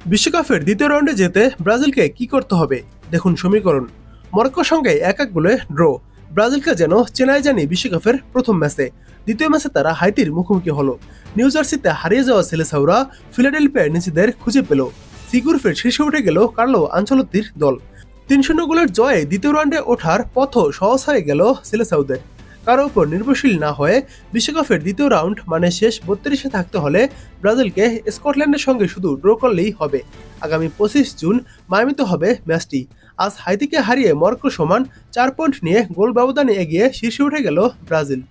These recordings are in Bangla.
বিশ্বকাপের দ্বিতীয় রাউন্ডে যেতে ব্রাজিলকে কি করতে হবে দেখুন সমীকরণ। মরক্কোর সঙ্গে 1-1 গোলে ড্র। ব্রাজিলকে যেন চেনাই জানি বিশ্বকাপের প্রথম ম্যাচে। দ্বিতীয় ম্যাচে তারা হাইতির মুখোমুখি হলো। নিউ জার্সিতে হারিয়ে যাওয়া সেলেসাওরা ফিলাডেলফিয়ায় নিজেদের খুঁজে পেল। সি গ্রুপের শীর্ষে উঠে গেল কার্লো আনচেলত্তির দল। 3-0 গোলের জয়ে দ্বিতীয় রাউন্ডে ওঠার পথও সহজ হয়ে গেল সেলেসাওদের। কারো উপর নির্ভরশীল না হয়ে বিশ্বকাপের দ্বিতীয় রাউন্ড মানে শেষ 32-এ থাকতে হলে ব্রাজিলকে স্কটল্যান্ডের সঙ্গে শুধু ড্র করলেই হবে। আগামী 25 জুন মায়ামিতে হবে ম্যাচটি। আজ হাইতিকে হারিয়ে মরক্কো সমান 4 পয়েন্ট নিয়ে গোল ব্যবধানে এগিয়ে শীর্ষে উঠে গেল ব্রাজিল।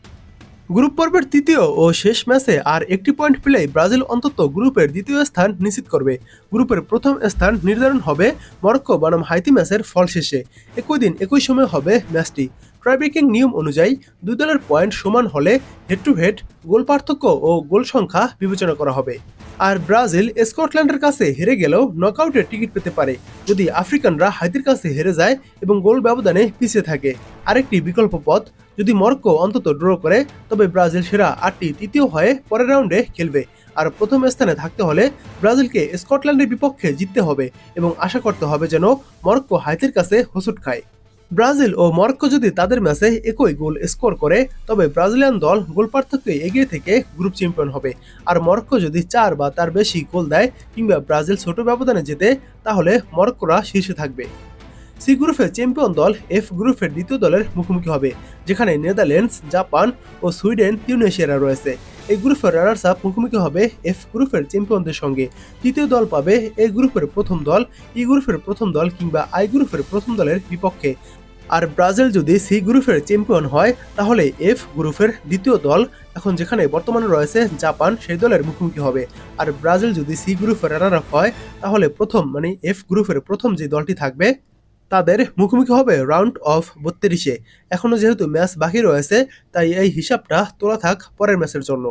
গ্রুপ পর্বের তৃতীয় ও শেষ ম্যাচে আর একটি পয়েন্ট পেলেই ব্রাজিল অন্তত গ্রুপের দ্বিতীয় স্থান নিশ্চিত করবে। গ্রুপের প্রথম স্থান নির্ধারণ হবে মরক্কো বনাম হাইতি ম্যাচের ফল শেষে। একই দিন একই সময় হবে ম্যাচটি। ট্রাইব্রেকিং নিয়ম অনুযায়ী দুই দলের পয়েন্ট সমান হলে হেড টু হেড গোল পার্থক্য ও গোল সংখ্যা বিবেচনা করা হবে। আর ব্রাজিল স্কটল্যান্ডের কাছে হেরে গেলেও নকআউটের টিকিট পেতে পারে যদি আফ্রিকানরা হাইতির কাছে হেরে যায় এবং গোল ব্যবধানে পিছিয়ে থাকে। আরেকটি বিকল্প পথ, যদি মরক্কো অন্তত ড্র করে তবে ব্রাজিল সেরা 8টি তৃতীয় হয়ে পরের রাউন্ডে খেলবে। আর প্রথম স্থানে থাকতে হলে ব্রাজিলকে স্কটল্যান্ডের বিপক্ষে জিততে হবে এবং আশা করতে হবে যেন মরক্কো হাইতির কাছে হোঁচট খায়। ব্রাজিল ও মরক্কো যদি তাদের ম্যাচে একই গোল স্কোর করে তবে ব্রাজিলিয়ান দল গোল পার্থক্যে এগিয়ে থেকে গ্রুপ চ্যাম্পিয়ন হবে। আর মরক্কো যদি 4 বা তার বেশি গোল দেয় কিংবা ব্রাজিল ছোট ব্যবধানে জেতে তাহলে মরক্কোরা শীর্ষে থাকবে। সি গ্রুপের চ্যাম্পিয়ন দল এফ গ্রুপের দ্বিতীয় দলের মুখোমুখি হবে, যেখানে নেদারল্যান্ডস, জাপান ও সুইডেন, তিউনেশিয়ারা রয়েছে। এই গ্রুপের রানার্স আপ মুখোমুখি হবে এফ গ্রুপের চ্যাম্পিয়নদের সঙ্গে। তৃতীয় দল পাবে এ গ্রুপের প্রথম দল, ই গ্রুপের প্রথম দল কিংবা আই গ্রুপের প্রথম দলের বিপক্ষে। আর ব্রাজিল যদি সি গ্রুপের চ্যাম্পিয়ন হয় তাহলে এফ গ্রুপের দ্বিতীয় দল, এখন যেখানে বর্তমানে রয়েছে জাপান, সেই দলের মুখোমুখি হবে। আর ব্রাজিল যদি সি গ্রুপের রানার আপ হয় তাহলে প্রথম মানে এফ গ্রুপের প্রথম যে দলটি থাকবে তাদের মুখোমুখি হবে রাউন্ড অফ 32-এ। এখনও যেহেতু ম্যাচ বাকি রয়েছে তাই এই হিসাবটা তোলা থাক পরের ম্যাচের জন্য।